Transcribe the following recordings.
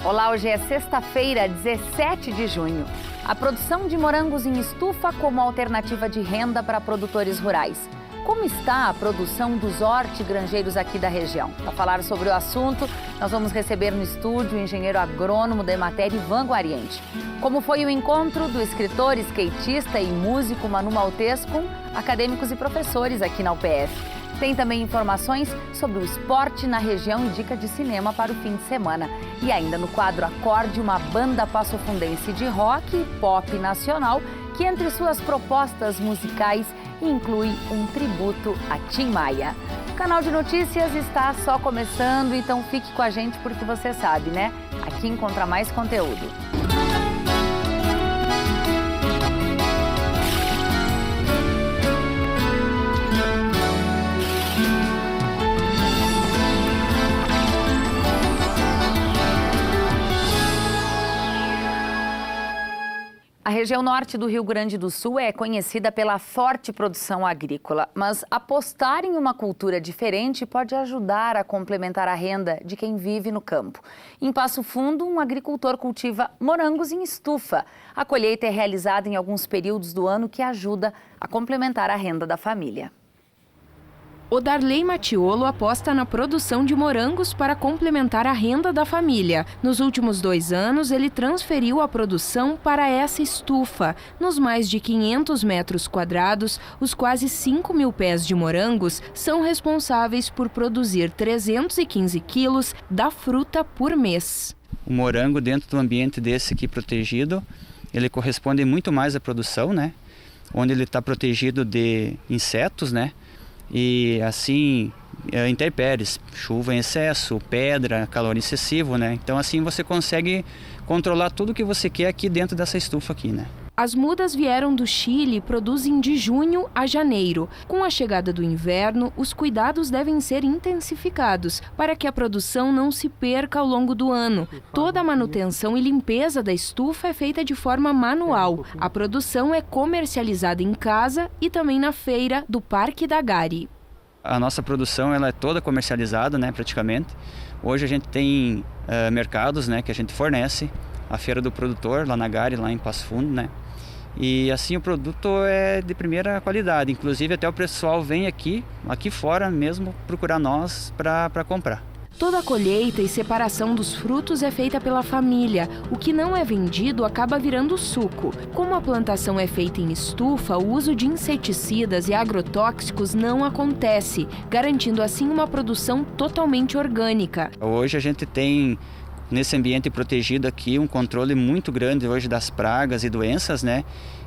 Olá, hoje é sexta-feira, 17 de junho. A produção de morangos em estufa como alternativa de renda para produtores rurais. Como está a produção dos hortigranjeiros aqui da região? Para falar sobre o assunto, nós vamos receber no estúdio o engenheiro agrônomo da Emater, Ivan Guariente. Como foi o encontro do escritor, skatista e músico Manu Maltês com acadêmicos e professores aqui na UPF. Tem também informações sobre o esporte na região e dica de cinema para o fim de semana. E ainda no quadro Acorde, uma banda passofundense de rock e pop nacional que entre suas propostas musicais inclui um tributo a Tim Maia. O canal de notícias está só começando, então fique com a gente porque você sabe, né? Aqui encontra mais conteúdo. A região norte do Rio Grande do Sul é conhecida pela forte produção agrícola, mas apostar em uma cultura diferente pode ajudar a complementar a renda de quem vive no campo. Em Passo Fundo, um agricultor cultiva morangos em estufa. A colheita é realizada em alguns períodos do ano que ajuda a complementar a renda da família. O Darley Matiolo aposta na produção de morangos para complementar a renda da família. Nos últimos 2 anos, ele transferiu a produção para essa estufa. Nos mais de 500 metros quadrados, os quase 5.000 pés de morangos são responsáveis por produzir 315 quilos da fruta por mês. O morango dentro do ambiente desse aqui protegido, ele corresponde muito mais à produção, né? Onde ele está protegido de insetos, né? E assim, intempéries, chuva em excesso, pedra, calor excessivo, né? Então assim você consegue controlar tudo que você quer aqui dentro dessa estufa aqui, né? As mudas vieram do Chile e produzem de junho a janeiro. Com a chegada do inverno, os cuidados devem ser intensificados para que a produção não se perca ao longo do ano. Toda a manutenção e limpeza da estufa é feita de forma manual. A produção é comercializada em casa e também na feira do Parque da Gari. A nossa produção ela é toda comercializada, né, praticamente. Hoje a gente tem mercados, né, que a gente fornece. A feira do produtor, lá na Gari, lá em Passo Fundo, né? E assim o produto é de primeira qualidade, inclusive até o pessoal vem aqui fora mesmo, procurar nós para comprar. Toda a colheita e separação dos frutos é feita pela família. O que não é vendido acaba virando suco. Como a plantação é feita em estufa, o uso de inseticidas e agrotóxicos não acontece, garantindo assim uma produção totalmente orgânica. Hoje a gente tem nesse ambiente protegido aqui um controle muito grande hoje das pragas e doenças, né?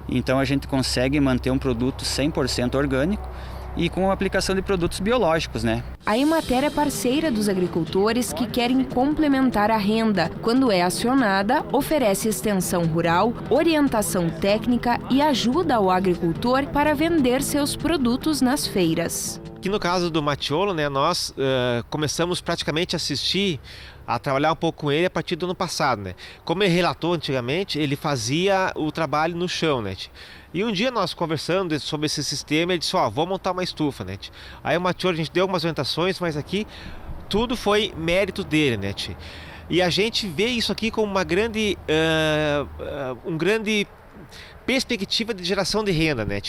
Então a gente consegue manter um produto 100% orgânico e com a aplicação de produtos biológicos, né? A Emater é parceira dos agricultores que querem complementar a renda. Quando é acionada, oferece extensão rural, orientação técnica e ajuda ao agricultor para vender seus produtos nas feiras. Aqui no caso do Matiolo, né, nós começamos praticamente a trabalhar um pouco com ele a partir do ano passado, né? Como ele relatou antigamente, ele fazia o trabalho no chão, né? E um dia nós conversando sobre esse sistema, ele disse, vou montar uma estufa, né? Aí o Matiolo, a gente deu algumas orientações, mas aqui tudo foi mérito dele, né? E a gente vê isso aqui como uma grande, perspectiva de geração de renda, né?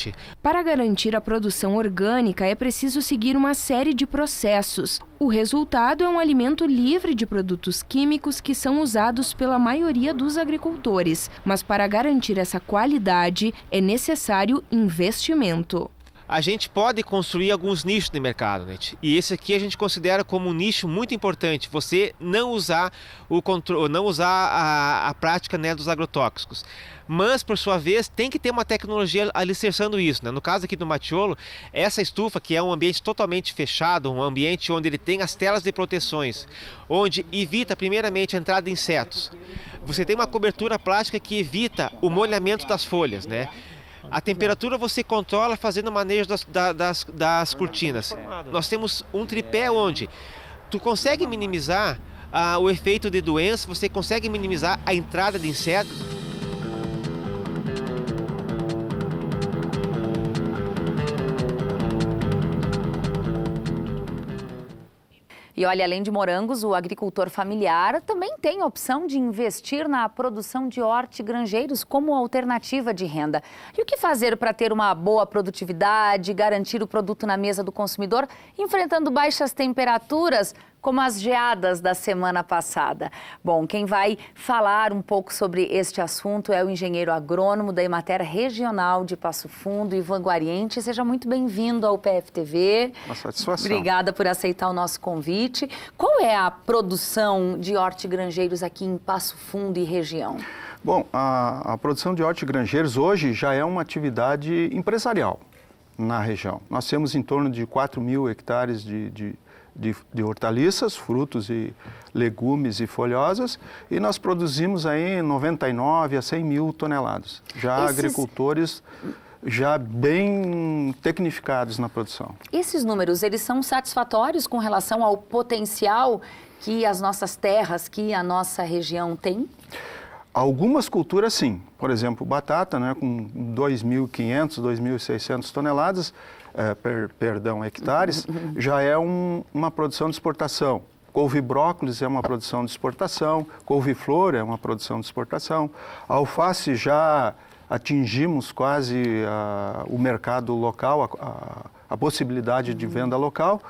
Para garantir a produção orgânica é preciso seguir uma série de processos. O resultado é um alimento livre de produtos químicos que são usados pela maioria dos agricultores. Mas para garantir essa qualidade é necessário investimento. A gente pode construir alguns nichos de mercado, né? E esse aqui a gente considera como um nicho muito importante. Você não usar o controle, não usar a prática, né, dos agrotóxicos. Mas, por sua vez, tem que ter uma tecnologia alicerçando isso, né? No caso aqui do Matiolo, essa estufa, que é um ambiente totalmente fechado, um ambiente onde ele tem as telas de proteções, onde evita primeiramente a entrada de insetos. Você tem uma cobertura plástica que evita o molhamento das folhas, né? A temperatura você controla fazendo o manejo das cortinas. Nós temos um tripé onde tu consegue minimizar o efeito de doença, você consegue minimizar a entrada de insetos. E olha, além de morangos, o agricultor familiar também tem a opção de investir na produção de hortigranjeiros como alternativa de renda. E o que fazer para ter uma boa produtividade, garantir o produto na mesa do consumidor, enfrentando baixas temperaturas, como as geadas da semana passada? Bom, quem vai falar um pouco sobre este assunto é o engenheiro agrônomo da Emater Regional de Passo Fundo, Ivan Guariente. Seja muito bem-vindo ao PFTV. Uma satisfação. Obrigada por aceitar o nosso convite. Qual é a produção de hortigranjeiros aqui em Passo Fundo e região? Bom, a produção de hortigranjeiros hoje já é uma atividade empresarial na região. Nós temos em torno de 4.000 hectares de hortaliças, frutos e legumes e folhosas, e nós produzimos aí 99 a 100 mil toneladas. Já agricultores já bem tecnificados na produção. Esses números, eles são satisfatórios com relação ao potencial que as nossas terras, que a nossa região tem? Algumas culturas, sim. Por exemplo, batata, né, com 2.500, 2.600 toneladas, hectares, já é uma produção de exportação. Couve-brócolis é uma produção de exportação, couve-flor é uma produção de exportação. A alface já atingimos quase o mercado local, a possibilidade de venda local.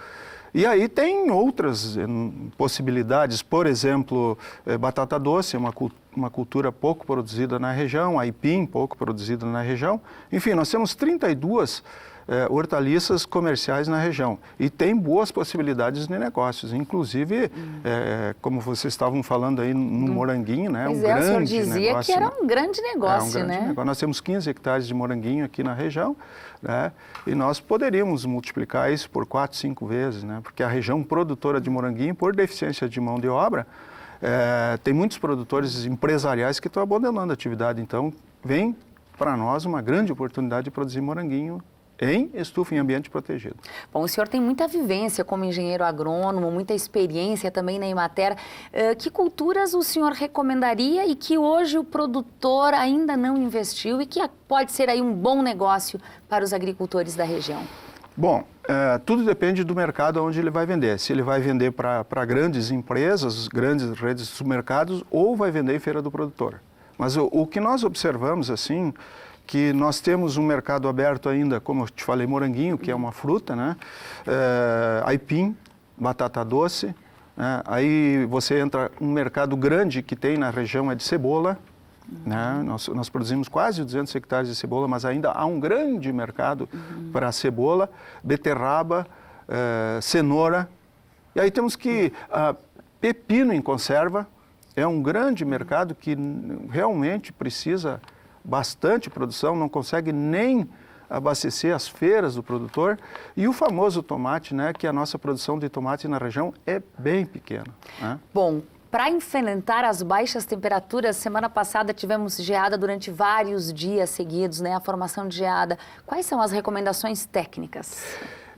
E aí tem outras possibilidades, por exemplo, batata doce, uma cultura pouco produzida na região, aipim, pouco produzida na região. Enfim, nós temos 32 hortaliças comerciais na região e tem boas possibilidades de negócios, inclusive, como vocês estavam falando aí no moranguinho, né? Pois um grande o senhor dizia negócio, que era um grande negócio, né? Negócio. Nós temos 15 hectares de moranguinho aqui na região, né? E nós poderíamos multiplicar isso por 4, 5 vezes, né? Porque a região produtora de moranguinho, por deficiência de mão de obra, tem muitos produtores empresariais que estão abandonando a atividade, então vem para nós uma grande oportunidade de produzir moranguinho em estufa em ambiente protegido. Bom, o senhor tem muita vivência como engenheiro agrônomo, muita experiência também na Emater. Que culturas o senhor recomendaria e que hoje o produtor ainda não investiu e que pode ser aí um bom negócio para os agricultores da região? Bom, tudo depende do mercado onde ele vai vender. Se ele vai vender para grandes empresas, grandes redes de supermercados, ou vai vender em feira do produtor. Mas o que nós observamos, assim, que nós temos um mercado aberto ainda, como eu te falei, moranguinho, que é uma fruta, né? Aipim, batata doce, né? Aí você entra um mercado grande que tem na região é de cebola, né? Nós produzimos quase 200 hectares de cebola, mas ainda há um grande mercado para cebola, beterraba, cenoura. E aí temos que pepino em conserva, é um grande mercado que realmente precisa bastante produção, não consegue nem abastecer as feiras do produtor. E o famoso tomate, né, que a nossa produção de tomate na região é bem pequena, né? Bom, para enfrentar as baixas temperaturas, semana passada tivemos geada durante vários dias seguidos, né, a formação de geada. Quais são as recomendações técnicas?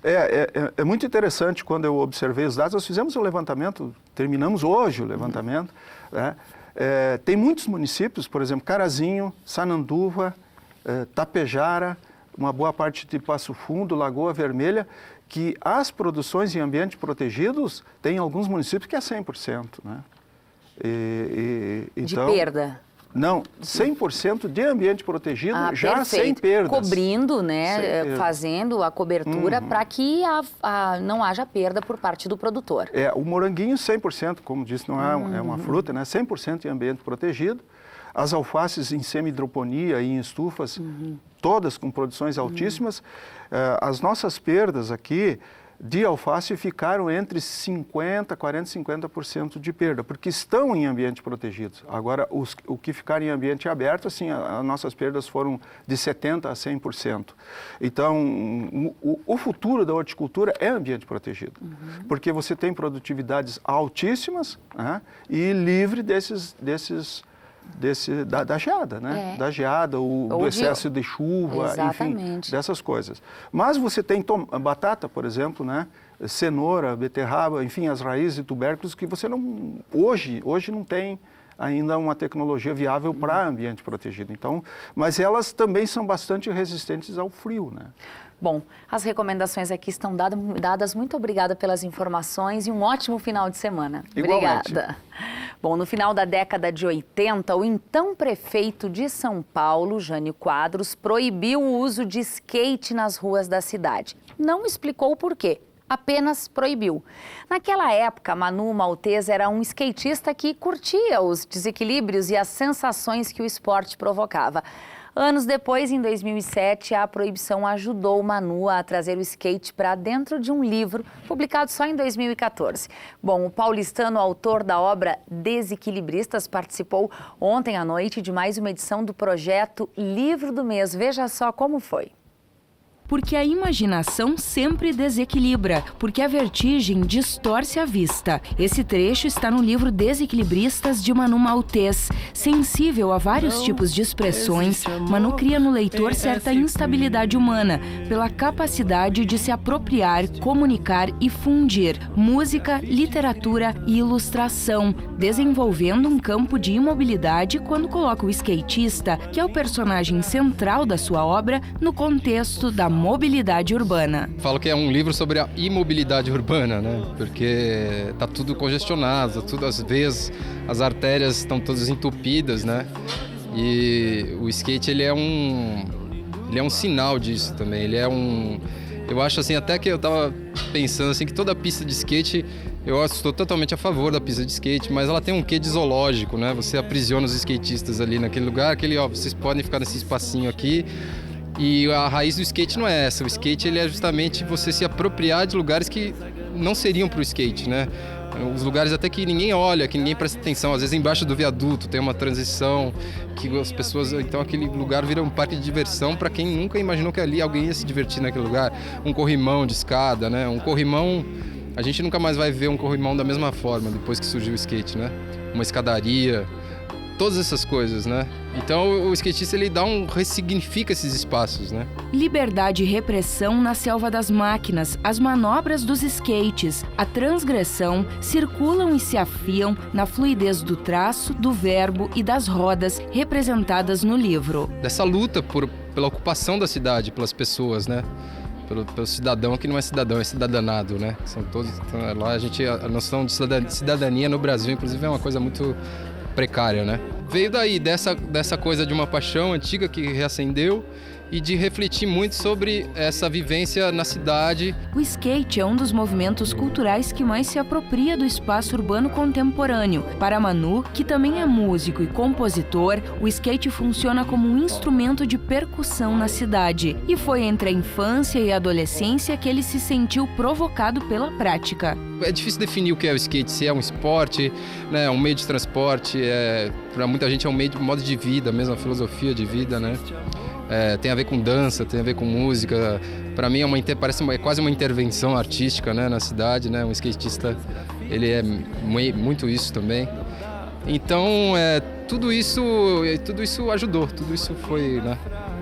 É muito interessante quando eu observei os dados. Nós fizemos o levantamento, terminamos hoje o levantamento, né? Tem muitos municípios, por exemplo, Carazinho, Sananduva, Tapejara, uma boa parte de Passo Fundo, Lagoa Vermelha, que as produções em ambientes protegidos tem alguns municípios que é 100%, né? Então, de perda? Não, 100% de ambiente protegido, já perfeito. Sem perdas. Cobrindo, né, fazendo a cobertura para que não haja perda por parte do produtor. O moranguinho 100%, como disse, não é uma fruta, né, 100% em ambiente protegido. As alfaces em semi-hidroponia e em estufas, todas com produções altíssimas. As nossas perdas aqui de alface ficaram entre 40%, 50% de perda, porque estão em ambiente protegido. Agora, o que ficar em ambiente aberto, assim, as nossas perdas foram de 70% a 100%. Então, o futuro da horticultura é ambiente protegido, porque você tem produtividades altíssimas, né, e livre da geada, né? Da geada, do excesso de chuva, enfim, dessas coisas. Mas você tem batata, por exemplo, né? Cenoura, beterraba, enfim, as raízes e tubérculos que você não... Hoje não tem ainda uma tecnologia viável para ambiente protegido. Então, mas elas também são bastante resistentes ao frio, né? Bom, as recomendações aqui estão dadas. Muito obrigada pelas informações e um ótimo final de semana. Igualmente. Obrigada. Bom, no final da década de 80, o então prefeito de São Paulo, Jânio Quadros, proibiu o uso de skate nas ruas da cidade. Não explicou o porquê, apenas proibiu. Naquela época, Manu Maltese era um skatista que curtia os desequilíbrios e as sensações que o esporte provocava. Anos depois, em 2007, a proibição ajudou Manu a trazer o skate para dentro de um livro, publicado só em 2014. Bom, o paulistano autor da obra Desequilibristas participou ontem à noite de mais uma edição do projeto Livro do Mês. Veja só como foi. Porque a imaginação sempre desequilibra, porque a vertigem distorce a vista. Esse trecho está no livro Desequilibristas, de Manu Maltese. Sensível a vários tipos de expressões, Manu cria no leitor certa instabilidade humana, pela capacidade de se apropriar, comunicar e fundir música, literatura e ilustração, desenvolvendo um campo de imobilidade quando coloca o skatista, que é o personagem central da sua obra, no contexto da mobilidade urbana. Falo que é um livro sobre a imobilidade urbana, né? Porque tá tudo congestionado, tudo, às vezes as artérias estão todas entupidas, né? E o skate ele é um sinal disso também. Eu acho assim, até que eu tava pensando assim que toda pista de skate, eu estou totalmente a favor da pista de skate, mas ela tem um quê de zoológico, né? Você aprisiona os skatistas ali naquele lugar, vocês podem ficar nesse espacinho aqui. E a raiz do skate não é essa. O skate ele é justamente você se apropriar de lugares que não seriam para o skate, né? Os lugares até que ninguém olha, que ninguém presta atenção. Às vezes embaixo do viaduto tem uma transição que as pessoas... Então aquele lugar vira um parque de diversão para quem nunca imaginou que ali alguém ia se divertir naquele lugar. Um corrimão de escada, né? Um corrimão... A gente nunca mais vai ver um corrimão da mesma forma depois que surgiu o skate, né? Uma escadaria... Todas essas coisas, né? Então o skatista ele ressignifica esses espaços, né? Liberdade e repressão na selva das máquinas, as manobras dos skates, a transgressão circulam e se afiam na fluidez do traço, do verbo e das rodas representadas no livro. Dessa luta pela ocupação da cidade, pelas pessoas, né? Pelo cidadão que não é cidadão, é cidadanado, né? São todos, lá a noção de cidadania no Brasil, inclusive, é uma coisa muito precária, né? Veio daí, dessa coisa de uma paixão antiga que reacendeu e de refletir muito sobre essa vivência na cidade. O skate é um dos movimentos culturais que mais se apropria do espaço urbano contemporâneo. Para Manu, que também é músico e compositor, o skate funciona como um instrumento de percussão na cidade. E foi entre a infância e a adolescência que ele se sentiu provocado pela prática. É difícil definir o que é o skate, se é um esporte, né, um meio de transporte, para muita gente é um modo de vida, mesmo a filosofia de vida, né? Tem a ver com dança, tem a ver com música. Para mim é quase uma intervenção artística, né, na cidade, né? Um skatista, ele é muito isso também. Então, tudo isso ajudou, tudo isso foi, né,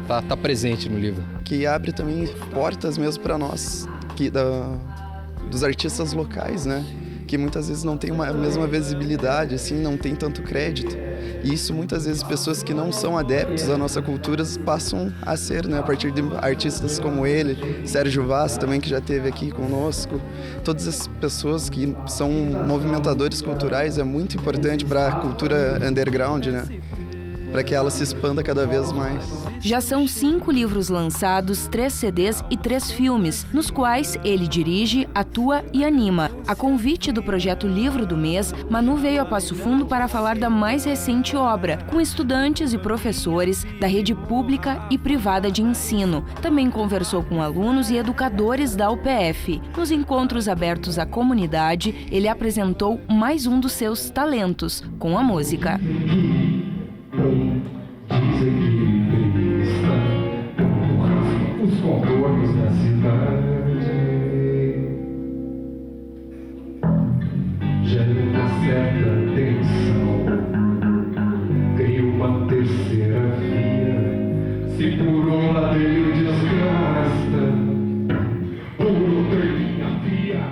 tá presente no livro. Que abre também portas mesmo para nós, dos artistas locais, né? Que muitas vezes não tem a mesma visibilidade, assim, não tem tanto crédito. E isso muitas vezes pessoas que não são adeptos à nossa cultura passam a ser, né? A partir de artistas como ele, Sérgio Vaz também, que já esteve aqui conosco. Todas as pessoas que são movimentadores culturais é muito importante para a cultura underground, né? Para que ela se expanda cada vez mais. Já são 5 livros lançados, 3 CDs e 3 filmes, nos quais ele dirige, atua e anima. A convite do projeto Livro do Mês, Manu veio a Passo Fundo para falar da mais recente obra, com estudantes e professores da rede pública e privada de ensino. Também conversou com alunos e educadores da UPF. Nos encontros abertos à comunidade, ele apresentou mais um dos seus talentos, com a música. Os contornos da cidade geram uma certa tensão, cria uma terceira via. Se por um lado ele desgasta, por outro ele afia.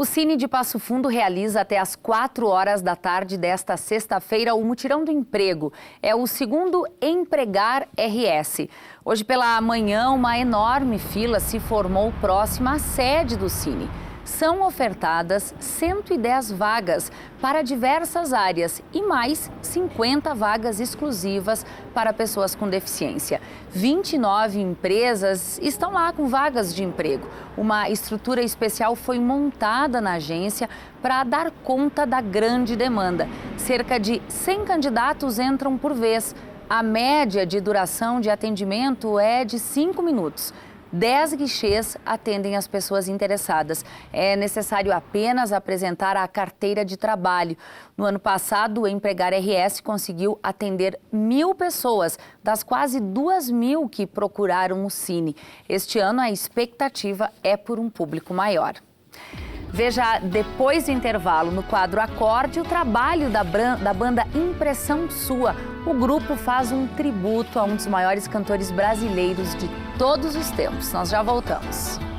O Cine de Passo Fundo realiza até às 4 horas da tarde desta sexta-feira o Mutirão do Emprego. É o segundo Empregar RS. Hoje pela manhã, uma enorme fila se formou próxima à sede do Cine. São ofertadas 110 vagas para diversas áreas e mais 50 vagas exclusivas para pessoas com deficiência. 29 empresas estão lá com vagas de emprego. Uma estrutura especial foi montada na agência para dar conta da grande demanda. Cerca de 100 candidatos entram por vez. A média de duração de atendimento é de 5 minutos. 10 guichês atendem as pessoas interessadas. É necessário apenas apresentar a carteira de trabalho. No ano passado, o Empregar RS conseguiu atender 1.000 pessoas, das quase 2.000 que procuraram o Cine. Este ano, a expectativa é por um público maior. Veja depois do intervalo, no quadro Acorde, o trabalho da banda Impressão Sua. O grupo faz um tributo a um dos maiores cantores brasileiros de todos os tempos. Nós já voltamos.